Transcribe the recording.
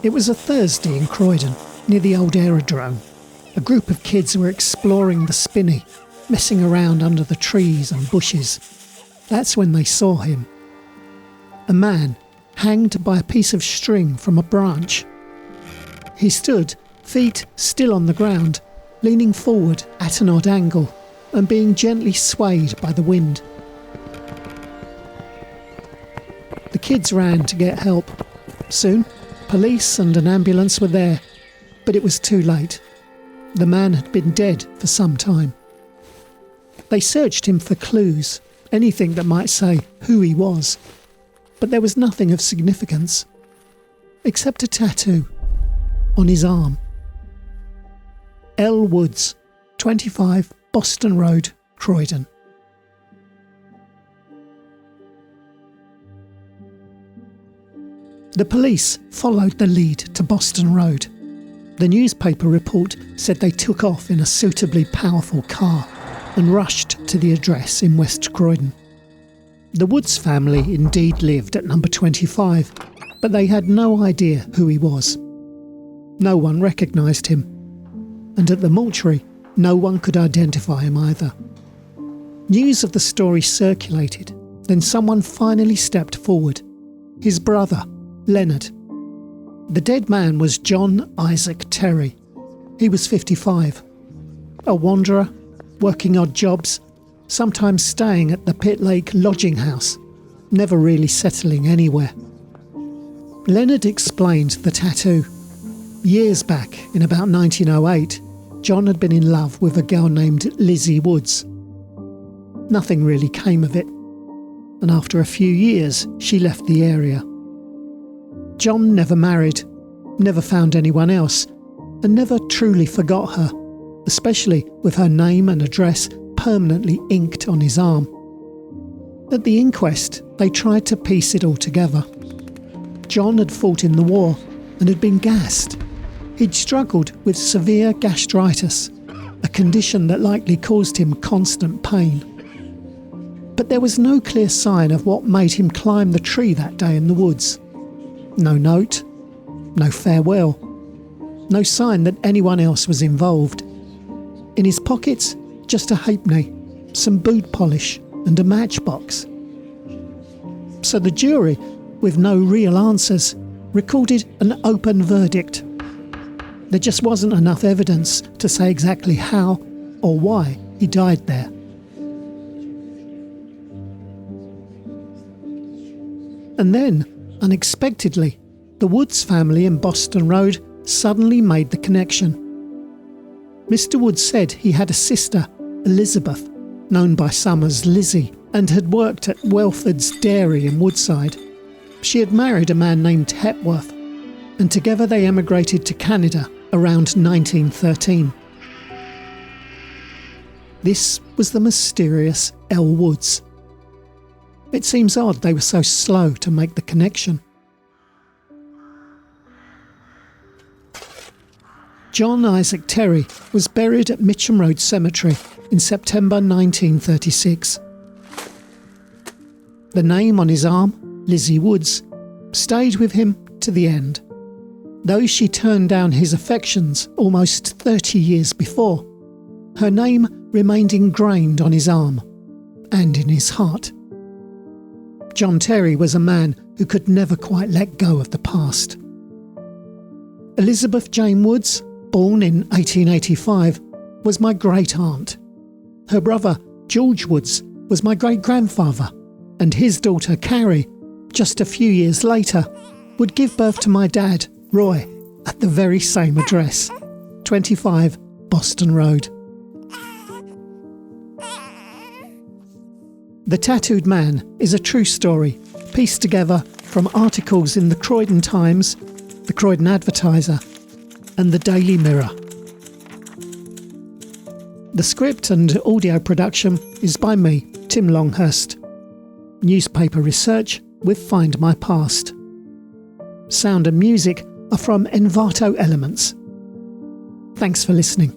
It was a Thursday in Croydon, near the old aerodrome. A group of kids were exploring the spinney, messing around under the trees and bushes. That's when they saw him. A man hanged by a piece of string from a branch. He stood, feet still on the ground, leaning forward at an odd angle and being gently swayed by the wind. The kids ran to get help. Soon, police and an ambulance were there, but it was too late. The man had been dead for some time. They searched him for clues, anything that might say who he was, but there was nothing of significance, except a tattoo on his arm. L. Woods, 25 Boston Road, Croydon. The police followed the lead to Boston Road. The newspaper report said they took off in a suitably powerful car and rushed to the address in West Croydon. The Woods family indeed lived at number 25, but they had no idea who he was. No one recognised him, and at the mortuary, no one could identify him either. News of the story circulated, then someone finally stepped forward. His brother, Leonard. The dead man was John Isaac Terry. He was 55. A wanderer, working odd jobs, sometimes staying at the Pit Lake lodging house, never really settling anywhere. Leonard explained the tattoo. Years back, in about 1908, John had been in love with a girl named Lizzie Woods. Nothing really came of it, and after a few years, she left the area. John never married, never found anyone else, and never truly forgot her, especially with her name and address permanently inked on his arm. At the inquest, they tried to piece it all together. John had fought in the war and had been gassed. He'd struggled with severe gastritis, a condition that likely caused him constant pain. But there was no clear sign of what made him climb the tree that day in the woods. No note, no farewell, no sign that anyone else was involved. In his pockets, just a halfpenny, some boot polish and a matchbox. So the jury, with no real answers, recorded an open verdict. There just wasn't enough evidence to say exactly how or why he died there. And then, unexpectedly, the Woods family in Boston Road suddenly made the connection. Mr. Woods said he had a sister, Elizabeth, known by some as Lizzie, and had worked at Welford's Dairy in Woodside. She had married a man named Hepworth, and together they emigrated to Canada around 1913. This was the mysterious L. Woods. It seems odd they were so slow to make the connection. John Isaac Terry was buried at Mitcham Road Cemetery in September 1936. The name on his arm, Lizzie Woods, stayed with him to the end. Though she turned down his affections almost 30 years before, her name remained ingrained on his arm and in his heart. John Terry was a man who could never quite let go of the past. Elizabeth Jane Woods, born in 1885, was my great-aunt. Her brother, George Woods, was my great-grandfather, and his daughter, Carrie, just a few years later, would give birth to my dad, Roy, at the very same address, 25 Boston Road. The Tattooed Man is a true story, pieced together from articles in the Croydon Times, the Croydon Advertiser, and the Daily Mirror. The script and audio production is by me, Tim Longhurst. Newspaper research with Find My Past. Sound and music are from Envato Elements. Thanks for listening.